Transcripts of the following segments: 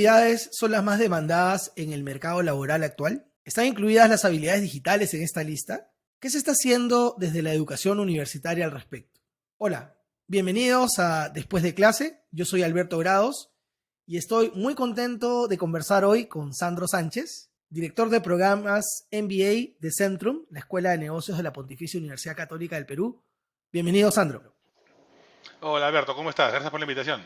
habilidades son las más demandadas en el mercado laboral actual? ¿Están incluidas las habilidades digitales en esta lista? ¿Qué se está haciendo desde la educación universitaria al respecto? Hola, bienvenidos a Después de clase. Yo soy Alberto Grados y estoy muy contento de conversar hoy con Sandro Sánchez, director de programas MBA de Centrum, la Escuela de Negocios de la Pontificia Universidad Católica del Perú. Bienvenido, Sandro. Hola Alberto, ¿cómo estás? Gracias por la invitación.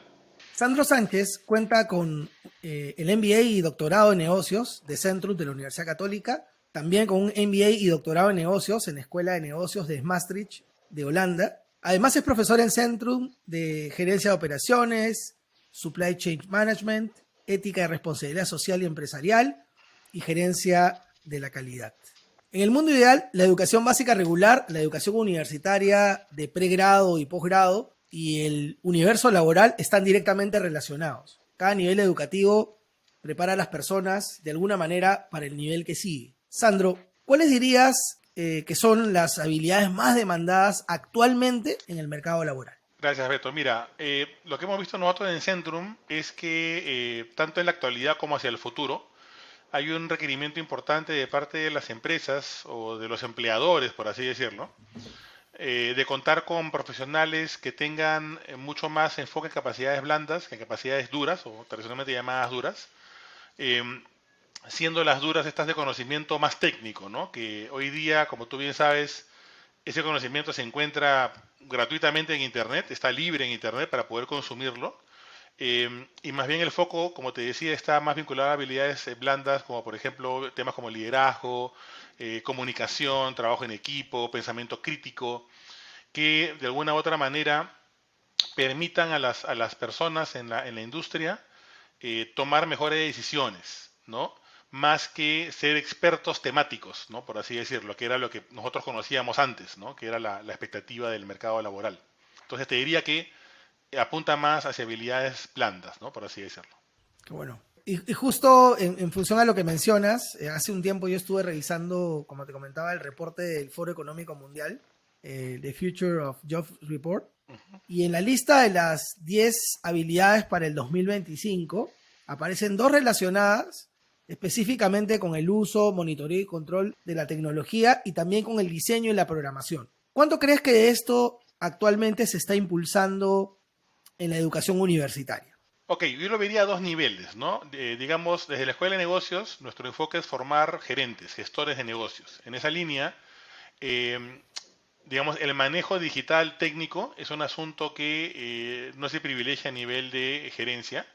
Sandro Sánchez cuenta con el MBA y doctorado en negocios de Centrum de la Universidad Católica, también con un MBA y doctorado en negocios en la Escuela de Negocios de Maastricht de Holanda. Además es profesor en Centrum de Gerencia de Operaciones, Supply Chain Management, Ética y Responsabilidad Social y Empresarial y Gerencia de la Calidad. En el mundo ideal, la educación básica regular, la educación universitaria de pregrado y posgrado y el universo laboral están directamente relacionados. Cada nivel educativo prepara a las personas de alguna manera para el nivel que sigue. Sandro, ¿cuáles dirías que son las habilidades más demandadas actualmente en el mercado laboral? Gracias Alberto. Mira, lo que hemos visto nosotros en Centrum es que tanto en la actualidad como hacia el futuro hay un requerimiento importante de parte de las empresas o de los empleadores, por así decirlo, de contar con profesionales que tengan mucho más enfoque en capacidades blandas que en capacidades duras o tradicionalmente llamadas duras, eh, siendo las duras estas de conocimiento más técnico, ¿no? Que hoy día, como tú bien sabes, ese conocimiento se encuentra gratuitamente en Internet, está libre en Internet para poder consumirlo. Y más bien el foco, como te decía, está más vinculado a habilidades blandas, como por ejemplo temas como liderazgo, comunicación, trabajo en equipo, pensamiento crítico, que de alguna u otra manera permitan a las personas en la industria tomar mejores decisiones, ¿no? Más que ser expertos temáticos, ¿no? Por así decirlo, que era lo que nosotros conocíamos antes, ¿no? Que era la expectativa del mercado laboral. Entonces te diría que apunta más hacia habilidades blandas, ¿no? Por así decirlo. Qué bueno. Y justo en función a lo que mencionas, hace un tiempo yo estuve revisando, como te comentaba, el reporte del Foro Económico Mundial, The Future of Jobs Report, y en la lista de las 10 habilidades para el 2025 aparecen dos relacionadas específicamente con el uso, monitoreo y control de la tecnología y también con el diseño y la programación. ¿Cuánto crees que esto actualmente se está impulsando en la educación universitaria? Ok, yo lo vería a dos niveles, ¿no? Digamos, desde la escuela de negocios, nuestro enfoque es formar gerentes, gestores de negocios. En esa línea, eh, digamos, el manejo digital técnico es un asunto que no se privilegia a nivel de gerencia.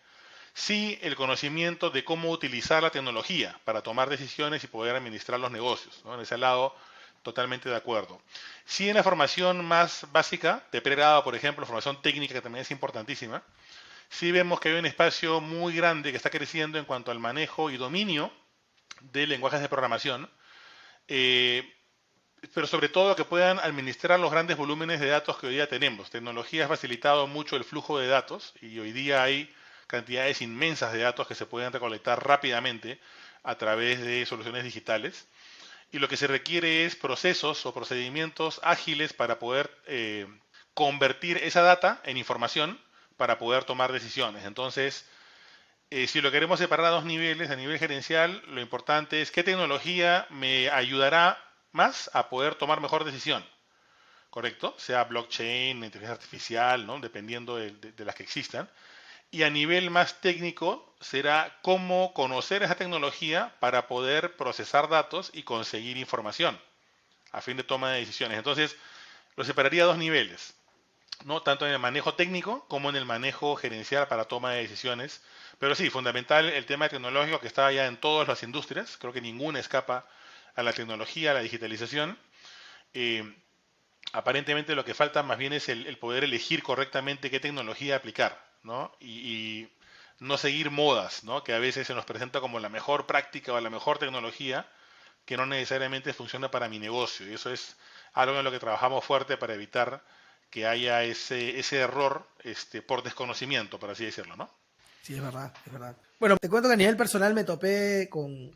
Sí, el conocimiento de cómo utilizar la tecnología para tomar decisiones y poder administrar los negocios, ¿no? En ese lado, totalmente de acuerdo. Sí, en la formación más básica, de pregrado, por ejemplo, formación técnica, que también es importantísima, sí vemos que hay un espacio muy grande que está creciendo en cuanto al manejo y dominio de lenguajes de programación, eh, pero sobre todo que puedan administrar los grandes volúmenes de datos que hoy día tenemos. Tecnología ha facilitado mucho el flujo de datos y hoy día hay cantidades inmensas de datos que se pueden recolectar rápidamente a través de soluciones digitales. Y lo que se requiere es procesos o procedimientos ágiles para poder convertir esa data en información para poder tomar decisiones. Entonces, si lo queremos separar a dos niveles, a nivel gerencial, lo importante es qué tecnología me ayudará más a poder tomar mejor decisión, ¿correcto? Sea blockchain, inteligencia artificial, ¿no? Dependiendo de las que existan. Y a nivel más técnico será cómo conocer esa tecnología para poder procesar datos y conseguir información a fin de toma de decisiones. Entonces, lo separaría a dos niveles, ¿no? Tanto en el manejo técnico como en el manejo gerencial para toma de decisiones. Pero sí, fundamental el tema tecnológico que está ya en todas las industrias. Creo que ninguna escapa a la tecnología, a la digitalización. Eh, Aparentemente lo que falta más bien es el poder elegir correctamente qué tecnología aplicar, ¿no? Y no seguir modas, ¿no? Que a veces se nos presenta como la mejor práctica o la mejor tecnología que no necesariamente funciona para mi negocio. Y eso es algo en lo que trabajamos fuerte para evitar que haya ese error por desconocimiento, por así decirlo, ¿no? Sí, es verdad, es verdad. Bueno, te cuento que a nivel personal me topé con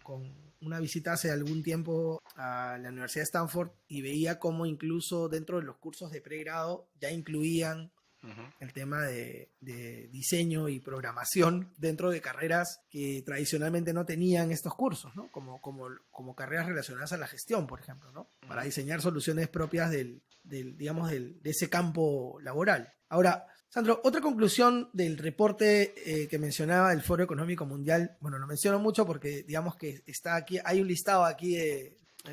una visita hace algún tiempo a la Universidad de Stanford y veía cómo incluso dentro de los cursos de pregrado ya incluían Ujú. el tema de diseño y programación dentro de carreras que tradicionalmente no tenían estos cursos, ¿no? Como carreras relacionadas a la gestión, por ejemplo, ¿no? Para Ujú. diseñar soluciones propias digamos, de ese campo laboral. Ahora, Sandro, otra conclusión del reporte que mencionaba el Foro Económico Mundial, bueno, lo menciono mucho porque digamos que está aquí, hay un listado aquí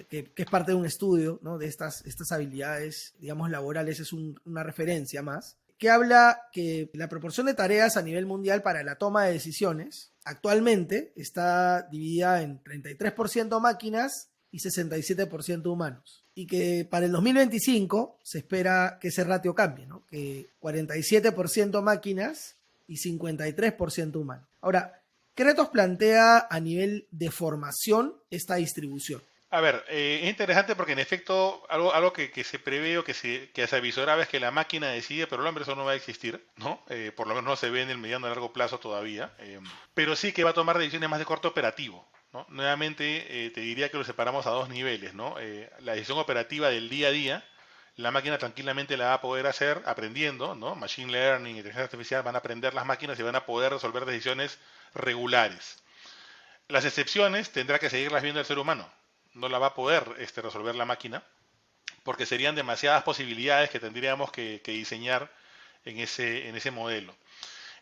que es parte de un estudio, ¿no? De estas habilidades, digamos, laborales, es una referencia más, que habla que la proporción de tareas a nivel mundial para la toma de decisiones actualmente está dividida en 33% máquinas y 67% humanos. Y que para el 2025 se espera que ese ratio cambie, ¿no? Que 47% máquinas y 53% humanos. Ahora, ¿qué retos plantea a nivel de formación esta distribución? A ver, es interesante porque en efecto algo que se prevé o que se avisoraba es que la máquina decide, pero el hombre eso no va a existir, ¿no? Por lo menos no se ve en el mediano a largo plazo todavía, pero sí que va a tomar decisiones más de corte operativo, ¿no? Nuevamente te diría que lo separamos a dos niveles, ¿no? La decisión operativa del día a día, la máquina tranquilamente la va a poder hacer aprendiendo, ¿no? Machine Learning, inteligencia artificial van a aprender las máquinas y van a poder resolver decisiones regulares. Las excepciones tendrá que seguirlas viendo el ser humano. No la va a poder resolver la máquina porque serían demasiadas posibilidades que tendríamos que diseñar en ese modelo.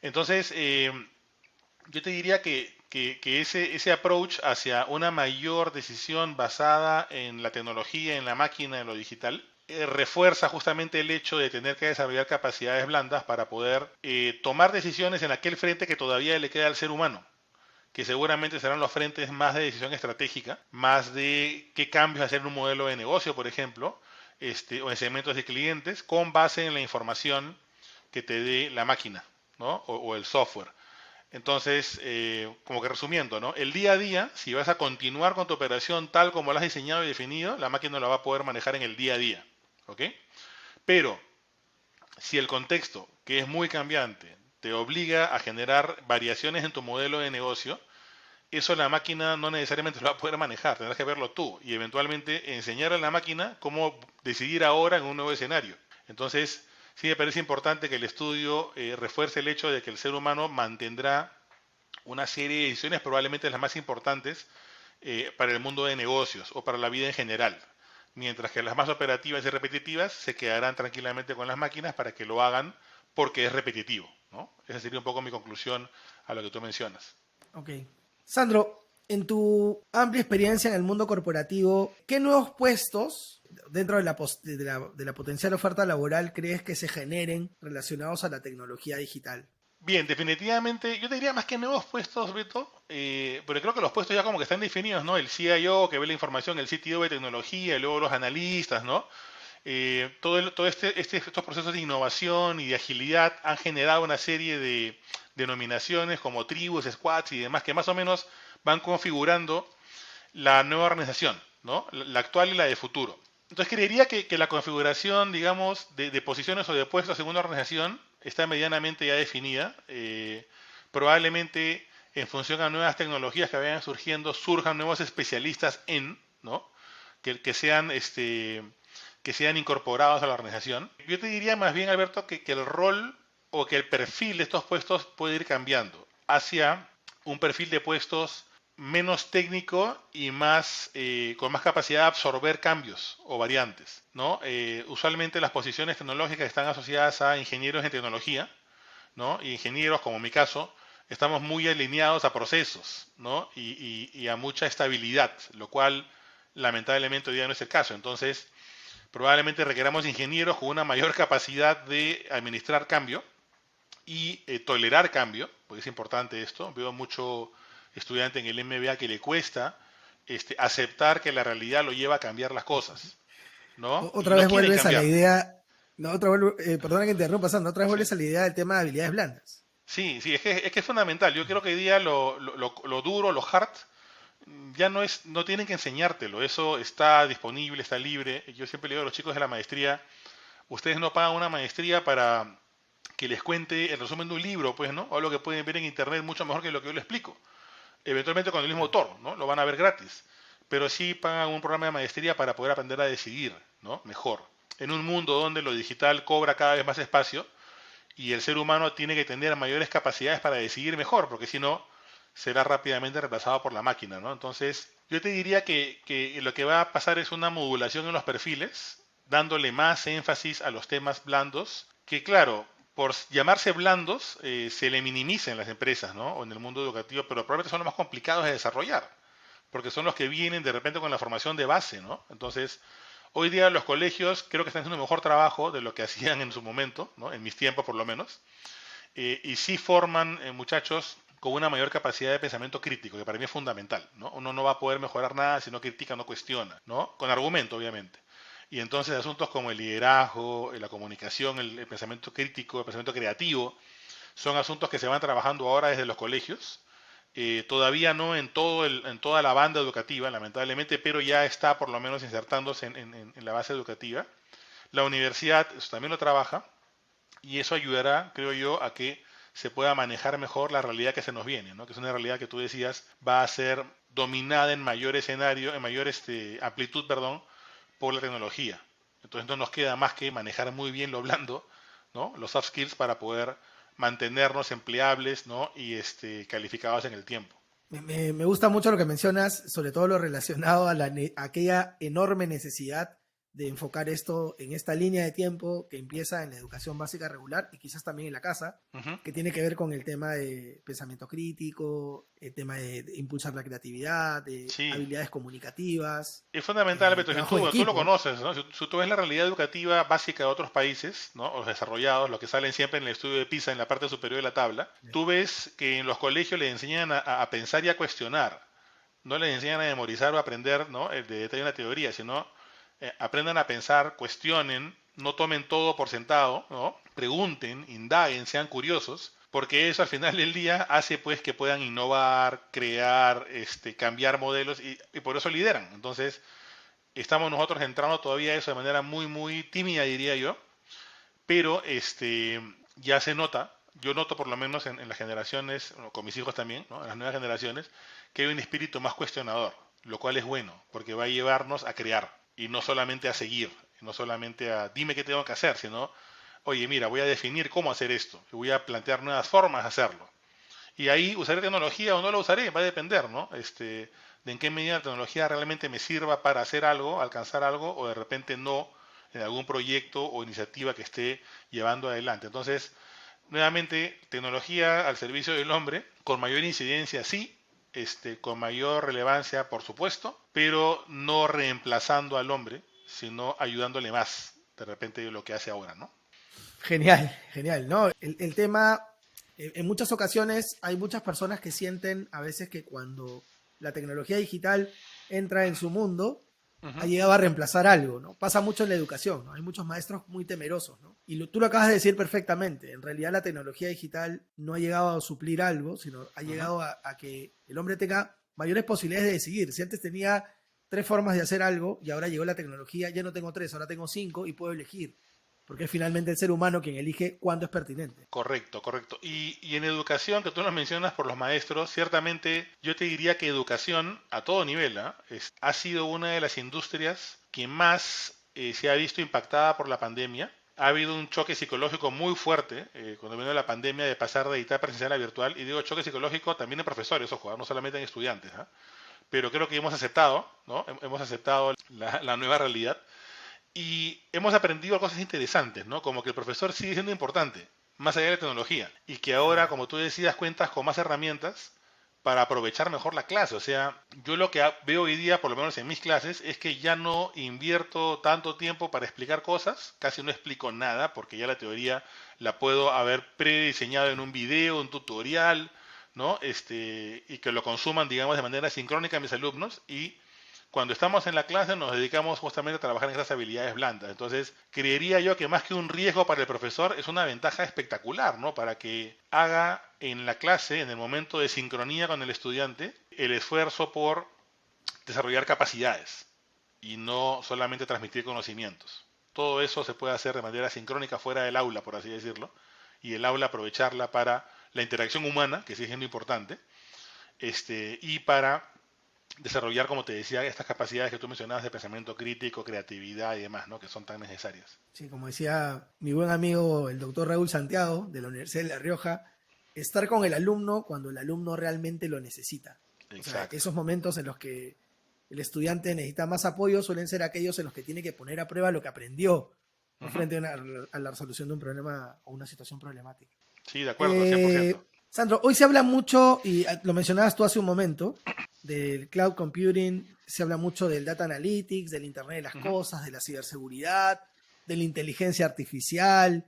Entonces, yo te diría que ese approach hacia una mayor decisión basada en la tecnología, en la máquina, en lo digital, refuerza justamente el hecho de tener que desarrollar capacidades blandas para poder tomar decisiones en aquel frente que todavía le queda al ser humano, que seguramente serán los frentes más de decisión estratégica, más de qué cambios hacer en un modelo de negocio, por ejemplo, o en segmentos de clientes, con base en la información que te dé la máquina, ¿no? O el software. Entonces, como que resumiendo, ¿no? El día a día, si vas a continuar con tu operación tal como la has diseñado y definido, la máquina la va a poder manejar en el día a día, ¿ok? Pero si el contexto, que es muy cambiante, te obliga a generar variaciones en tu modelo de negocio, eso la máquina no necesariamente lo va a poder manejar, tendrás que verlo tú y eventualmente enseñar a la máquina cómo decidir ahora en un nuevo escenario. Entonces, sí me parece importante que el estudio refuerce el hecho de que el ser humano mantendrá una serie de decisiones, probablemente las más importantes para el mundo de negocios o para la vida en general, mientras que las más operativas y repetitivas se quedarán tranquilamente con las máquinas para que lo hagan porque es repetitivo, ¿no? Esa sería un poco mi conclusión a lo que tú mencionas. Ok. Sandro, en tu amplia experiencia en el mundo corporativo, ¿qué nuevos puestos dentro de la potencial oferta laboral crees que se generen relacionados a la tecnología digital? Bien, definitivamente, yo te diría más que nuevos puestos, Beto, pero creo que los puestos ya como que están definidos, ¿no? El CIO que ve la información, el CTO de tecnología, y luego los analistas, ¿no? Estos procesos de innovación y de agilidad han generado una serie de denominaciones como tribus, squads y demás que más o menos van configurando la nueva organización, ¿no? La actual y la de futuro. Entonces creería que la configuración, digamos, de posiciones o de puestos en una organización está medianamente ya definida. Probablemente en función a nuevas tecnologías que vayan surgiendo, surjan nuevos especialistas ¿no? Que sean incorporados a la organización. Yo te diría más bien, Alberto, que el rol o que el perfil de estos puestos puede ir cambiando hacia un perfil de puestos menos técnico y con más capacidad de absorber cambios o variantes, ¿no? Usualmente las posiciones tecnológicas están asociadas a ingenieros en tecnología, ¿no? Y ingenieros, como en mi caso, estamos muy alineados a procesos, ¿no? Y a mucha estabilidad, lo cual lamentablemente hoy día no es el caso. Entonces, probablemente requeramos ingenieros con una mayor capacidad de administrar cambio y tolerar cambio, porque es importante esto. Veo mucho estudiante en el MBA que le cuesta aceptar que la realidad lo lleva a cambiar las cosas, ¿no? Y Otra no vez quieren vuelves a la cambiar. idea, no, perdona que interrumpa, Sandro, otra vez Sí, vuelves a la idea del tema de habilidades blandas. sí, sí, es que es fundamental. Yo creo que hoy día lo duro, lo hard, ya no tienen que enseñártelo. Eso está disponible, está libre. Yo siempre le digo a los chicos de la maestría, ustedes no pagan una maestría para que les cuente el resumen de un libro, pues, ¿no? O lo que pueden ver en internet mucho mejor que lo que yo les explico. Eventualmente con el mismo autor, ¿no? Lo van a ver gratis. Pero sí pagan un programa de maestría para poder aprender a decidir, ¿no? Mejor. En un mundo donde lo digital cobra cada vez más espacio y el ser humano tiene que tener mayores capacidades para decidir mejor, porque si no, será rápidamente reemplazado por la máquina, ¿no? Entonces, yo te diría que lo que va a pasar es una modulación en los perfiles, dándole más énfasis a los temas blandos, que claro, por llamarse blandos, se le minimiza en las empresas, ¿no? O en el mundo educativo, pero probablemente son los más complicados de desarrollar, porque son los que vienen de repente con la formación de base, ¿no? Entonces, hoy día los colegios creo que están haciendo un mejor trabajo de lo que hacían en su momento, ¿no? En mis tiempos por lo menos, y sí forman muchachos con una mayor capacidad de pensamiento crítico, que para mí es fundamental, ¿no? Uno no va a poder mejorar nada si no critica, no cuestiona, ¿no? Con argumento, obviamente. Y entonces asuntos como el liderazgo, la comunicación, el pensamiento crítico, el pensamiento creativo, son asuntos que se van trabajando ahora desde los colegios. Todavía no en toda la banda educativa, lamentablemente, pero ya está por lo menos insertándose en la base educativa. La universidad eso también lo trabaja y eso ayudará, creo yo, a que se pueda manejar mejor la realidad que se nos viene, ¿no? Que es una realidad que tú decías va a ser dominada en mayor escenario, en mayor amplitud, perdón, por la tecnología. Entonces no nos queda más que manejar muy bien lo blando, ¿no? Los soft skills para poder mantenernos empleables, ¿no? Y calificados en el tiempo. Me gusta mucho lo que mencionas, sobre todo lo relacionado a a aquella enorme necesidad de enfocar esto en esta línea de tiempo que empieza en la educación básica regular y quizás también en la casa, Ujú. que tiene que ver con el tema de pensamiento crítico, el tema de impulsar la creatividad, de Sí, habilidades comunicativas, es fundamental, Beto, si trabajo en tú lo equipo. conoces, ¿no? Si tú ves la realidad educativa básica de otros países, ¿no? Los desarrollados, los que salen siempre en el estudio de PISA en la parte superior de la tabla, tú ves que en los colegios les enseñan a pensar y a cuestionar. No les enseñan a memorizar o a aprender, ¿no? De detalle una teoría, sino aprendan a pensar, cuestionen, no tomen todo por sentado, ¿no? Pregunten, indaguen, sean curiosos, porque eso al final del día hace pues que puedan innovar, crear, cambiar modelos y por eso lideran. Entonces, estamos nosotros entrando todavía a eso de manera muy, muy tímida, diría yo, pero ya se nota, yo noto por lo menos en las generaciones, bueno, con mis hijos también, ¿no? En las nuevas generaciones, que hay un espíritu más cuestionador, lo cual es bueno, porque va a llevarnos a crear y no solamente a seguir, no solamente a dime qué tengo que hacer, sino, oye, mira, voy a definir cómo hacer esto, y voy a plantear nuevas formas de hacerlo. Y ahí usaré tecnología o no la usaré, va a depender, ¿no? De en qué medida la tecnología realmente me sirva para hacer algo, alcanzar algo, o de repente no en algún proyecto o iniciativa que esté llevando adelante. Entonces, nuevamente, tecnología al servicio del hombre, con mayor incidencia, sí, con mayor relevancia, por supuesto, pero no reemplazando al hombre, sino ayudándole más, de repente, de lo que hace ahora, ¿no? Genial, genial, ¿no? El tema, en muchas ocasiones hay muchas personas que sienten a veces que cuando la tecnología digital entra en su mundo, ha Ujú. llegado a reemplazar algo, ¿no? Pasa mucho en la educación, ¿no? Hay muchos maestros muy temerosos, ¿no? Y tú lo acabas de decir perfectamente, en realidad la tecnología digital no ha llegado a suplir algo, sino ha Ujú. llegado a que el hombre tenga mayores posibilidades de decidir. Si antes tenía tres formas de hacer algo y ahora llegó la tecnología, ya no tengo tres, ahora tengo cinco y puedo elegir porque es finalmente el ser humano quien elige cuándo es pertinente. Correcto, correcto. Y en educación, que tú nos mencionas por los maestros, ciertamente yo te diría que educación a todo nivel, ¿ah? Ha sido una de las industrias que más se ha visto impactada por la pandemia. Ha habido un choque psicológico muy fuerte cuando vino la pandemia de pasar de editar presencial a virtual. Y digo choque psicológico también en profesores, ojo, no solamente en estudiantes. ¿Ah? Pero creo que hemos aceptado, ¿no? Hemos aceptado la nueva realidad y hemos aprendido cosas interesantes, ¿no? Como que el profesor sigue siendo importante, más allá de la tecnología, y que ahora, Claro. como tú decías, cuentas con más herramientas para aprovechar mejor la clase. O sea, yo lo que veo hoy día, por lo menos en mis clases, es que ya no invierto tanto tiempo para explicar cosas, casi no explico nada, porque ya la teoría la puedo haber prediseñado en un video, un tutorial, ¿no? Y que lo consuman, digamos, de manera sincrónica mis alumnos y cuando estamos en la clase nos dedicamos justamente a trabajar en esas habilidades blandas. Entonces, creería yo que más que un riesgo para el profesor, es una ventaja espectacular, ¿no? Para que haga en la clase, en el momento de sincronía con el estudiante, el esfuerzo por desarrollar capacidades y no solamente transmitir conocimientos. Todo eso se puede hacer de manera sincrónica fuera del aula, por así decirlo, y el aula aprovecharla para la interacción humana, que sigue siendo importante, y para desarrollar, como te decía, estas capacidades que tú mencionabas de pensamiento crítico, creatividad y demás, ¿no? Que son tan necesarias. Sí, como decía mi buen amigo el doctor Raúl Santiago de la Universidad de La Rioja, estar con el alumno cuando el alumno realmente lo necesita. O sea, Exacto. esos momentos en los que el estudiante necesita más apoyo suelen ser aquellos en los que tiene que poner a prueba lo que aprendió, ¿no? Ujú. Frente a la resolución de un problema o una situación problemática. Sí, de acuerdo, 100%. Sandro, hoy se habla mucho, y lo mencionabas tú hace un momento, del cloud computing, se habla mucho del data analytics, del Internet de las Ujú. cosas, de la ciberseguridad, de la inteligencia artificial,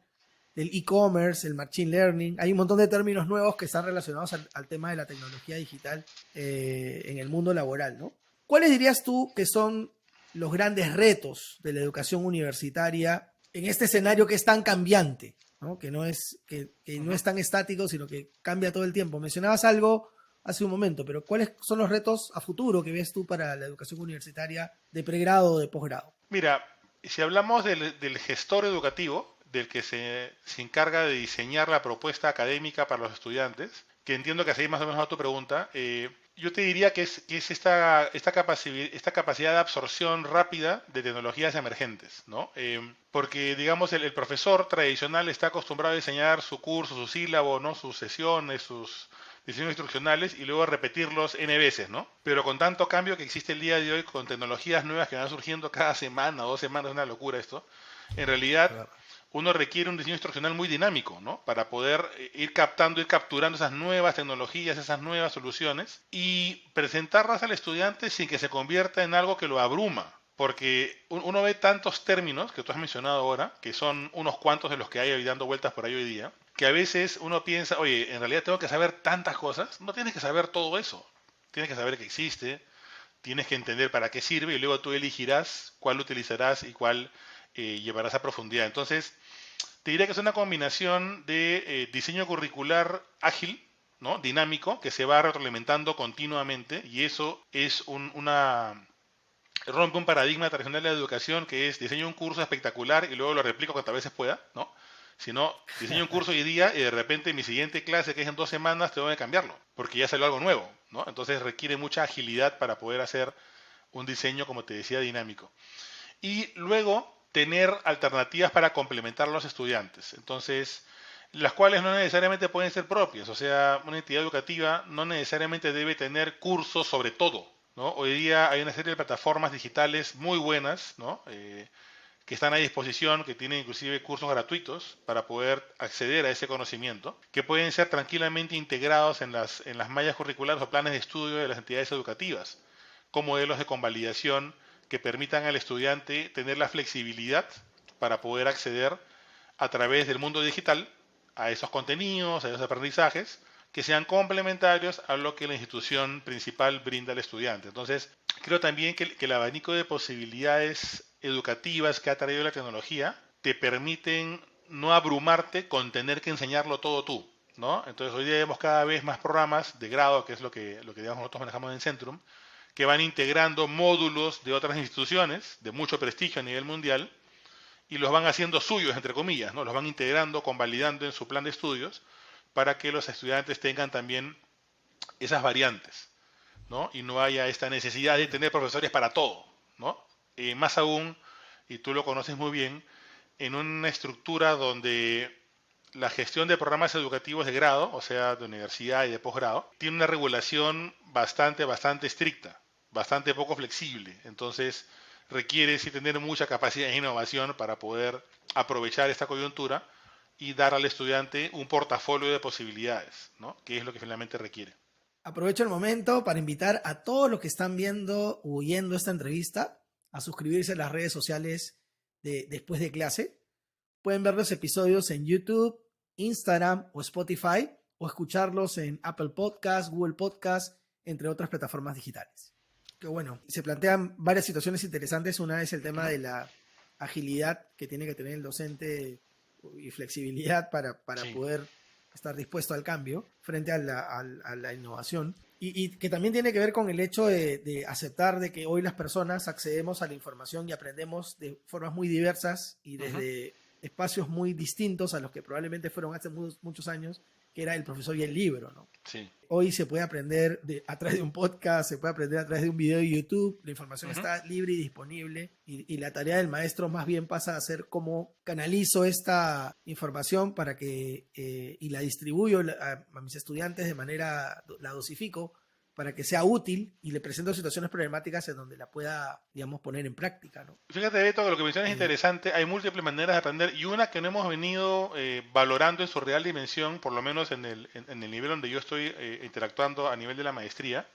del e-commerce, el machine learning. Hay un montón de términos nuevos que están relacionados al tema de la tecnología digital en el mundo laboral, ¿no? ¿Cuáles dirías tú que son los grandes retos de la educación universitaria en este escenario que es tan cambiante, ¿no? Que no Ujú. es tan estático, sino que cambia todo el tiempo? Mencionabas algo hace un momento, pero ¿cuáles son los retos a futuro que ves tú para la educación universitaria de pregrado o de posgrado? Mira, si hablamos del gestor educativo, del que se encarga de diseñar la propuesta académica para los estudiantes, que entiendo que así más o menos a tu pregunta, yo te diría que es esta capacidad de absorción rápida de tecnologías emergentes, ¿no? Porque, digamos, el profesor tradicional está acostumbrado a diseñar su curso, su sílabo, ¿no? Sus sesiones, sus diseños instruccionales y luego repetirlos n veces, ¿no? Pero con tanto cambio que existe el día de hoy, con tecnologías nuevas que van surgiendo cada semana o 2 semanas, es una locura esto. En realidad, uno requiere un diseño instruccional muy dinámico, ¿no? Para poder ir captando, ir capturando esas nuevas tecnologías, esas nuevas soluciones y presentarlas al estudiante sin que se convierta en algo que lo abruma. Porque uno ve tantos términos que tú has mencionado ahora, que son unos cuantos de los que hay dando vueltas por ahí hoy día, que a veces uno piensa, oye, en realidad tengo que saber tantas cosas. No tienes que saber todo eso. Tienes que saber que existe, tienes que entender para qué sirve y luego tú elegirás cuál utilizarás y cuál llevarás a profundidad. Entonces, te diría que es una combinación de diseño curricular ágil, ¿no? Dinámico, que se va retroalimentando continuamente y eso es una rompe un paradigma tradicional de la educación que es diseño un curso espectacular y luego lo replico cuantas veces pueda, ¿no? Si no, diseño un curso hoy día y de repente mi siguiente clase, que es en 2 semanas, tengo que cambiarlo, porque ya salió algo nuevo, ¿no? Entonces requiere mucha agilidad para poder hacer un diseño, como te decía, dinámico. Y luego tener alternativas para complementar a los estudiantes. Entonces, las cuales no necesariamente pueden ser propias. O sea, una entidad educativa no necesariamente debe tener cursos sobre todo, ¿no? Hoy día hay una serie de plataformas digitales muy buenas, ¿no? Que están a disposición, que tienen inclusive cursos gratuitos para poder acceder a ese conocimiento, que pueden ser tranquilamente integrados en las mallas curriculares o planes de estudio de las entidades educativas, con modelos de convalidación que permitan al estudiante tener la flexibilidad para poder acceder a través del mundo digital a esos contenidos, a esos aprendizajes, que sean complementarios a lo que la institución principal brinda al estudiante. Entonces, creo también que el abanico de posibilidades educativas que ha traído la tecnología te permiten no abrumarte con tener que enseñarlo todo tú, ¿no? Entonces, hoy día vemos cada vez más programas de grado, que es lo que digamos, nosotros manejamos en Centrum, que van integrando módulos de otras instituciones de mucho prestigio a nivel mundial y los van haciendo suyos, entre comillas, ¿no? Los van integrando, convalidando en su plan de estudios para que los estudiantes tengan también esas variantes, ¿no? Y no haya esta necesidad de tener profesores para todo, ¿no? Más aún, y tú lo conoces muy bien, en una estructura donde la gestión de programas educativos de grado, o sea, de universidad y de posgrado, tiene una regulación bastante estricta, bastante poco flexible. Entonces, requiere sí tener mucha capacidad de innovación para poder aprovechar esta coyuntura y dar al estudiante un portafolio de posibilidades, ¿no? Que es lo que finalmente requiere. Aprovecho el momento para invitar a todos los que están viendo o oyendo esta entrevista a suscribirse a las redes sociales de Después de Clase. Pueden ver los episodios en YouTube, Instagram o Spotify, o escucharlos en Apple Podcasts, Google Podcasts, entre otras plataformas digitales. Que bueno, se plantean varias situaciones interesantes. Una es el tema Ujú. de la agilidad que tiene que tener el docente y flexibilidad para Sí. poder estar dispuesto al cambio frente a la innovación. Y que también tiene que ver con el hecho de aceptar de que hoy las personas accedemos a la información y aprendemos de formas muy diversas y Ujú. desde espacios muy distintos a los que probablemente fueron hace muchos años que era el profesor y el libro, ¿no? Sí. Hoy se puede aprender a través de un podcast, se puede aprender a través de un video de YouTube, la información Ujú. está libre y disponible y la tarea del maestro más bien pasa a ser cómo canalizo esta información para que y la distribuyo a mis estudiantes de manera, la dosifico para que sea útil y le presento situaciones problemáticas en donde la pueda, digamos, poner en práctica, ¿no? Fíjate, Beto, que lo que mencionas es Eh, interesante. Hay múltiples maneras de aprender y una que no hemos venido valorando en su real dimensión, por lo menos en el nivel donde yo estoy interactuando a nivel de la maestría,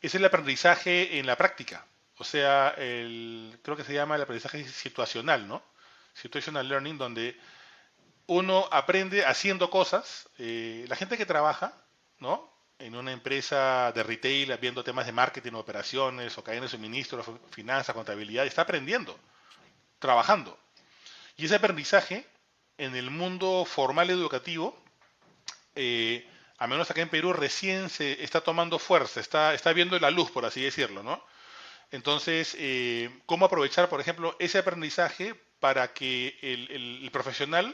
es el aprendizaje en la práctica. O sea, creo que se llama el aprendizaje situacional, ¿no? Situational learning, donde uno aprende haciendo cosas. La gente que trabaja, ¿no? En una empresa de retail, viendo temas de marketing, operaciones, o cadena de suministro, finanzas, contabilidad, está aprendiendo, trabajando. Y ese aprendizaje en el mundo formal educativo, a menos acá en Perú, recién se está tomando fuerza, está viendo la luz, por así decirlo, ¿no? Entonces, ¿cómo aprovechar, por ejemplo, ese aprendizaje para que el profesional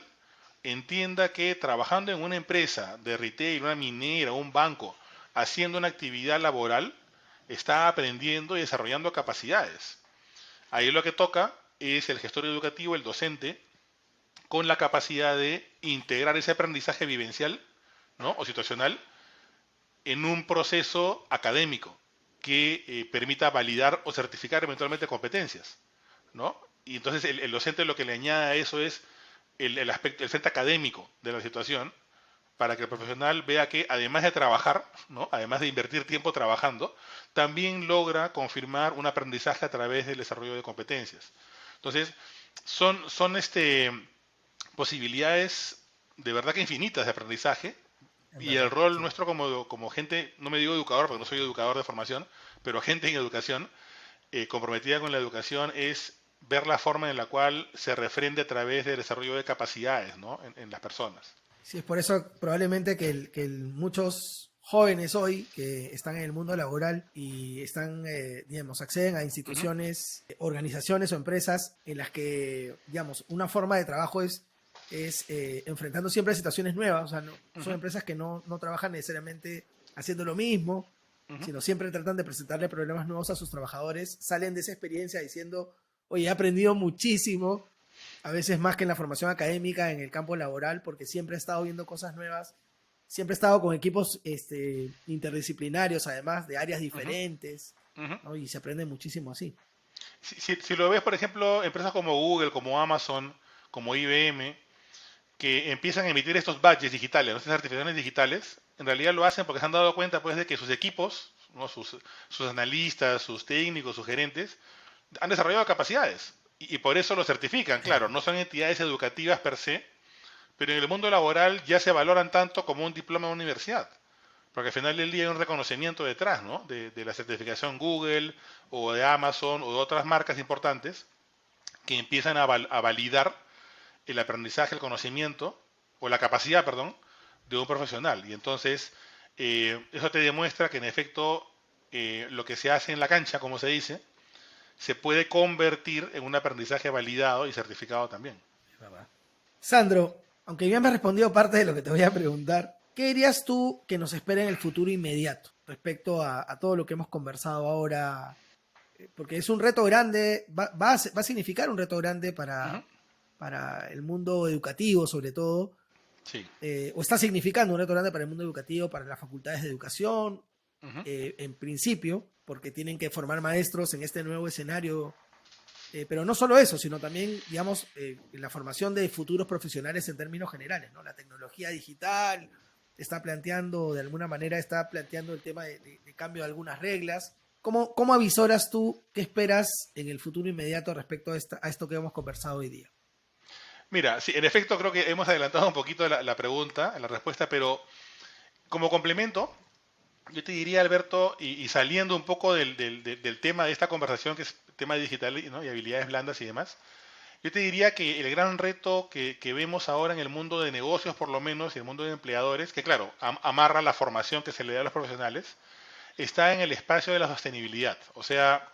entienda que trabajando en una empresa de retail, una minera, un banco, haciendo una actividad laboral, está aprendiendo y desarrollando capacidades? Ahí lo que toca es el gestor educativo, el docente, con la capacidad de integrar ese aprendizaje vivencial, ¿no? O situacional en un proceso académico que permita validar o certificar eventualmente competencias, ¿no? Y entonces el docente lo que le añade a eso es el aspecto, el frente académico de la situación, para que el profesional vea que además de trabajar, ¿no? Además de invertir tiempo trabajando, también logra confirmar un aprendizaje a través del desarrollo de competencias. Entonces, son posibilidades de verdad que infinitas de aprendizaje, en y el verdad, rol sí. nuestro como gente, no me digo educador porque no soy educador de formación, pero gente en educación, comprometida con la educación, es ver la forma en la cual se refrende a través del desarrollo de capacidades, ¿no? En las personas. Sí, es por eso probablemente muchos jóvenes hoy que están en el mundo laboral y están, digamos, acceden a Ujú, instituciones, organizaciones o empresas en las que, digamos, una forma de trabajo es enfrentando siempre situaciones nuevas. O sea, son ujú, empresas que no trabajan necesariamente haciendo lo mismo, ujú. sino siempre tratan de presentarle problemas nuevos a sus trabajadores, salen de esa experiencia diciendo, oye, he aprendido muchísimo, a veces más que en la formación académica, en el campo laboral, porque siempre he estado viendo cosas nuevas, siempre he estado con equipos interdisciplinarios, además de áreas Ujú, diferentes, ujú. ¿no? Y se aprende muchísimo así. Si lo ves, por ejemplo, empresas como Google, como Amazon, como IBM, que empiezan a emitir estos badges digitales, ¿no? Estas certificaciones digitales, en realidad lo hacen porque se han dado cuenta pues, de que sus equipos, ¿no? sus analistas, sus técnicos, sus gerentes, han desarrollado capacidades. Y por eso lo certifican, claro, Claro. no son entidades educativas per se, pero en el mundo laboral ya se valoran tanto como un diploma de universidad. Porque al final del día hay un reconocimiento detrás, ¿no? De la certificación Google o de Amazon o de otras marcas importantes que empiezan a validar el aprendizaje, el conocimiento o la capacidad, perdón, de un profesional. Y entonces eso te demuestra que en efecto lo que se hace en la cancha, como se dice, se puede convertir en un aprendizaje validado y certificado también. Es verdad. Sandro, aunque ya me has respondido parte de lo que te voy a preguntar, ¿qué dirías tú que nos espera en el futuro inmediato respecto a todo lo que hemos conversado ahora? Porque es un reto grande, va a significar un reto grande Uh -huh. para el mundo educativo, sobre todo, Sí. o está significando un reto grande para el mundo educativo, para las facultades de educación, Uh -huh. en principio, porque tienen que formar maestros en este nuevo escenario. Pero no solo eso, sino también, digamos, la formación de futuros profesionales en términos generales, ¿no? La tecnología digital está planteando, de alguna manera, está planteando el tema de cambio de algunas reglas. ¿Cómo avisoras tú qué esperas en el futuro inmediato respecto a esto que hemos conversado hoy día? Mira, sí, en efecto creo que hemos adelantado un poquito la pregunta, la respuesta, pero como complemento, yo te diría, Alberto, y saliendo un poco del tema de esta conversación, que es tema digital, ¿no? Y habilidades blandas y demás, yo te diría que el gran reto que vemos ahora en el mundo de negocios, por lo menos, y el mundo de empleadores, que claro, amarra la formación que se le da a los profesionales, está en el espacio de la sostenibilidad. O sea,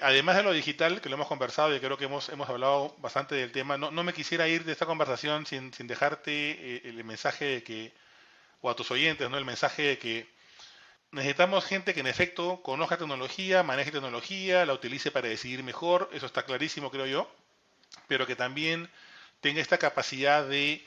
Además de lo digital, que lo hemos conversado y creo que hemos hablado bastante del tema, no me quisiera ir de esta conversación sin dejarte el mensaje de que, o a tus oyentes, ¿no? El mensaje de que necesitamos gente que en efecto conozca tecnología, maneje tecnología, la utilice para decidir mejor, eso está clarísimo, creo yo, pero que también tenga esta capacidad de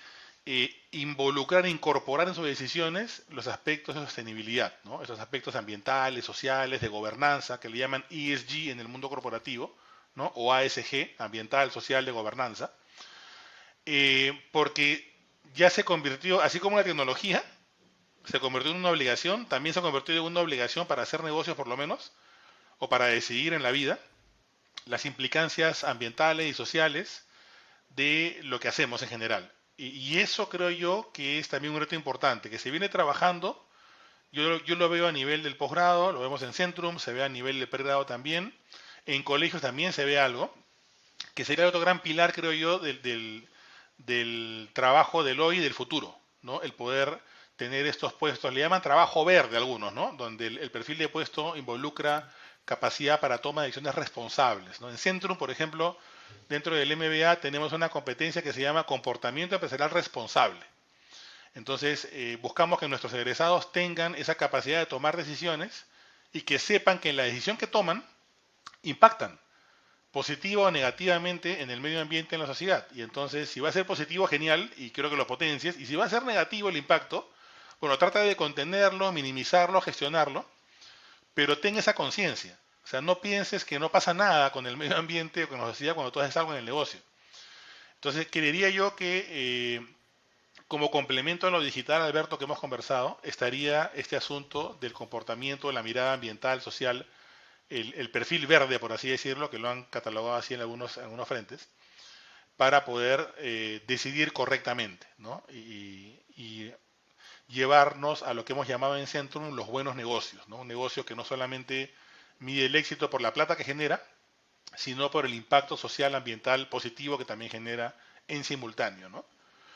involucrar, incorporar en sus decisiones los aspectos de sostenibilidad, ¿no? Esos aspectos ambientales, sociales, de gobernanza, que le llaman ESG en el mundo corporativo, ¿no? O ASG, ambiental, social, de gobernanza, porque ya se convirtió, así como la tecnología, se convirtió en una obligación, también se convirtió en una obligación para hacer negocios por lo menos, o para decidir en la vida, las implicancias ambientales y sociales de lo que hacemos en general. Y eso creo yo que es también un reto importante, que se viene trabajando, yo lo veo a nivel del posgrado, lo vemos en Centrum, se ve a nivel del pregrado también, en colegios también se ve algo, que sería otro gran pilar, creo yo, del trabajo del hoy y del futuro, ¿no? El poder tener estos puestos, le llaman trabajo verde algunos, ¿no? Donde el perfil de puesto involucra capacidad para toma de decisiones responsables, ¿no? En Centrum, por ejemplo, dentro del MBA tenemos una competencia que se llama comportamiento empresarial responsable. Entonces, buscamos que nuestros egresados tengan esa capacidad de tomar decisiones y que sepan que en la decisión que toman impactan positiva o negativamente en el medio ambiente, en la sociedad. Y entonces, si va a ser positivo, genial, y creo que lo potencies. Y si va a ser negativo el impacto, bueno, trata de contenerlo, minimizarlo, gestionarlo, pero ten esa conciencia. O sea, no pienses que no pasa nada con el medio ambiente o con la sociedad cuando tú haces algo en el negocio. Entonces, creería yo que como complemento a lo digital, Alberto, que hemos conversado, estaría este asunto del comportamiento, de la mirada ambiental, social, el perfil verde, por así decirlo, que lo han catalogado así en algunos frentes, para poder decidir correctamente, ¿no? Y llevarnos a lo que hemos llamado en Centrum los buenos negocios, ¿no? Un negocio que no solamente mide el éxito por la plata que genera, sino por el impacto social, ambiental, positivo que también genera en simultáneo, ¿no?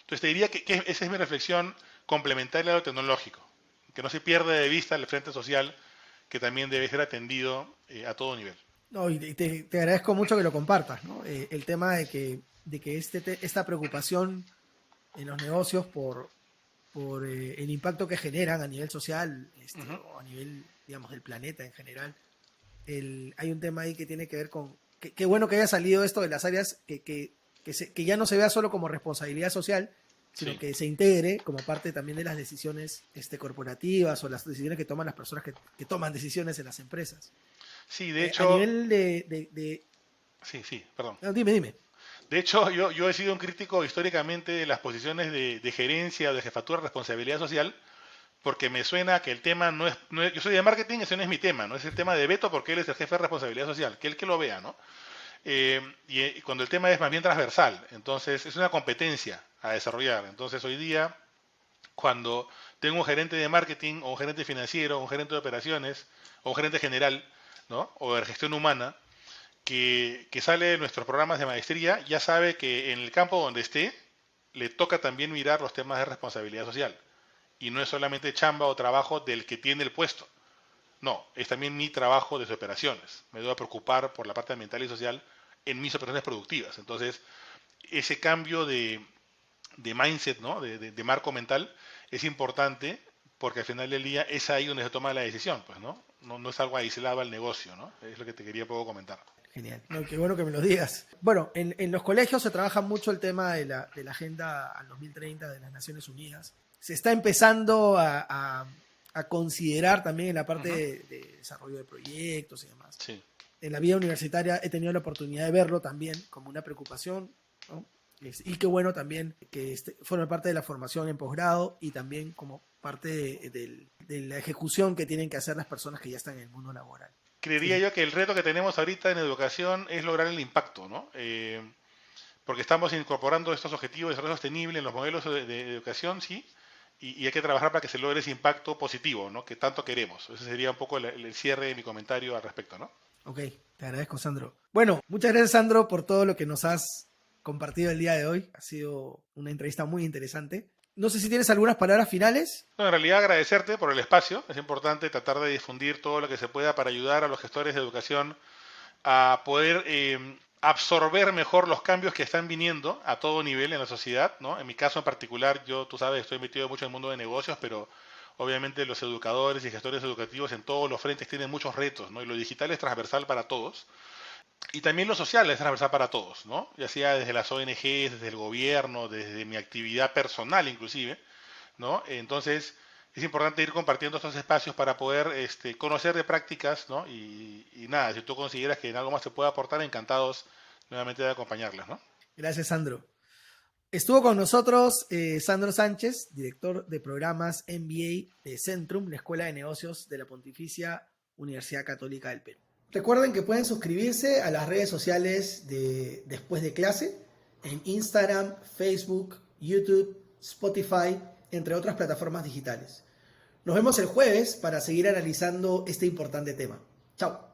Entonces te diría que esa es mi reflexión complementaria a lo tecnológico, que no se pierda de vista el frente social que también debe ser atendido a todo nivel. No, y te agradezco mucho que lo compartas, ¿no? El tema de que esta preocupación en los negocios por el impacto que generan a nivel social, Ujú. o a nivel, digamos, del planeta en general. Hay un tema ahí que tiene que ver con, qué bueno que haya salido esto de las áreas, que ya no se vea solo como responsabilidad social, sino Sí, que se integre como parte también de las decisiones corporativas o las decisiones que toman las personas que toman decisiones en las empresas. sí, de A hecho, nivel sí, perdón. no, dime. De hecho, yo he sido un crítico históricamente de las posiciones de gerencia o de jefatura de responsabilidad social, porque me suena que el tema yo soy de marketing, ese no es mi tema, no es el tema de Beto porque él es el jefe de responsabilidad social, que él que lo vea, ¿no? Y cuando el tema es más bien transversal, entonces es una competencia a desarrollar. Entonces hoy día, cuando tengo un gerente de marketing o un gerente financiero o un gerente de operaciones o un gerente general, ¿no? O de gestión humana, que sale de nuestros programas de maestría, ya sabe que en el campo donde esté, le toca también mirar los temas de responsabilidad social. Y no es solamente chamba o trabajo del que tiene el puesto. No, es también mi trabajo de sus operaciones. Me debo preocupar por la parte ambiental y social en mis operaciones productivas. Entonces, ese cambio de mindset, ¿no? De marco mental, es importante porque al final del día es ahí donde se toma la decisión, pues, ¿no? No es algo aislado al negocio, ¿no? Es lo que te quería un poco comentar. Genial. No, qué bueno que me lo digas. Bueno, en los colegios se trabaja mucho el tema de la Agenda al 2030 de las Naciones Unidas. Se está empezando a considerar también en la parte Ujú. de desarrollo de proyectos y demás. Sí, En la vida universitaria he tenido la oportunidad de verlo también como una preocupación, ¿no? Y qué bueno también que forme parte de la formación en posgrado y también como parte de la ejecución que tienen que hacer las personas que ya están en el mundo laboral. Sí, creería sí. yo que el reto que tenemos ahorita en educación es lograr el impacto, ¿no? Porque estamos incorporando estos objetivos de desarrollo sostenible en los modelos de educación, sí, y hay que trabajar para que se logre ese impacto positivo, ¿no? Que tanto queremos. Ese sería un poco el cierre de mi comentario al respecto, ¿no? Ok, te agradezco, Sandro. Bueno, muchas gracias, Sandro, por todo lo que nos has compartido el día de hoy. Ha sido una entrevista muy interesante. No sé si tienes algunas palabras finales. Bueno, en realidad agradecerte por el espacio. Es importante tratar de difundir todo lo que se pueda para ayudar a los gestores de educación a poder absorber mejor los cambios que están viniendo a todo nivel en la sociedad, ¿no? En mi caso en particular, yo, tú sabes, estoy metido mucho en el mundo de negocios, pero obviamente los educadores y gestores educativos en todos los frentes tienen muchos retos, ¿no? Y lo digital es transversal para todos. Y también lo social es transversal para todos, ¿no? Ya sea desde las ONGs, desde el gobierno, desde mi actividad personal inclusive, ¿no? Entonces, es importante ir compartiendo estos espacios para poder conocer de prácticas, ¿no? Y nada, si tú consideras que en algo más se puede aportar, encantados nuevamente de acompañarlas, ¿no? Gracias, Sandro. Estuvo con nosotros Sandro Sánchez, director de programas MBA de Centrum, la Escuela de Negocios de la Pontificia Universidad Católica del Perú. Recuerden que pueden suscribirse a las redes sociales de Después de Clase en Instagram, Facebook, YouTube, Spotify, entre otras plataformas digitales. Nos vemos el jueves para seguir analizando este importante tema. Chao.